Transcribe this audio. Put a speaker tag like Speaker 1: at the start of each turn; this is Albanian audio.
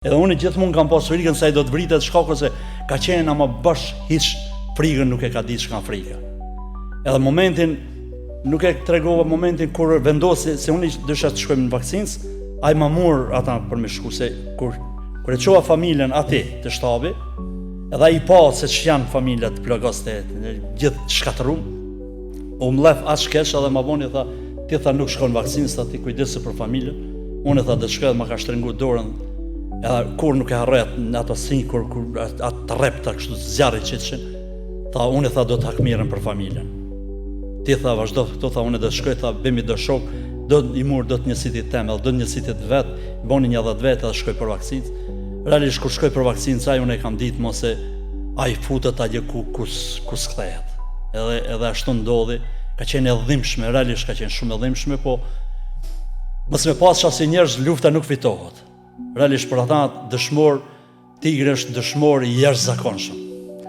Speaker 1: Edhe unë gjithmonë kam pas frikën se ai do të vritet shkaku se ka qenë ama bash hiç frikën nuk e ka ditë çka frika. Edhe momentin nuk e tregova momentin kur vendosi se unë dësha të shkojmë në vaksinë, ai ma mor ata për më shku se kur e çova familjen aty te shtabi, edhe ai pa se ç'janë familja të plagos të gjithë shkatërum. U mllef as kesh edhe ma boni tha, ti tha nuk shkon vaksinë, tha ti kujdese për familjen. Unë tha do të shkoj, ma ka shtrënguar dorën. Edhe kur nuk e harrojat në ato sinj kur atë rrepta kështu zjarri që ishin, tha unë tha do të hakmirem për familjen. Ti tha vazhdo këto, tha unë do të shkoj, tha bëmi do shok, do i mur do të njësitit tem, edhe do të njësitit vet, boni një 10 vjet edhe shkoj për vaksinë. Realisht kur shkoj për vaksinë, ai unë e kam ditë mos se ai futet atje ku s'kthehet. Edhe ashtu ndodhi, ka qenë e dhimbshme, realisht ka qenë shumë e dhimbshme, po mos me pas si njerëz lufta nuk fitohet. Realisht për ata dëshmor, Tigre është dëshmor i jashtëzakonshëm.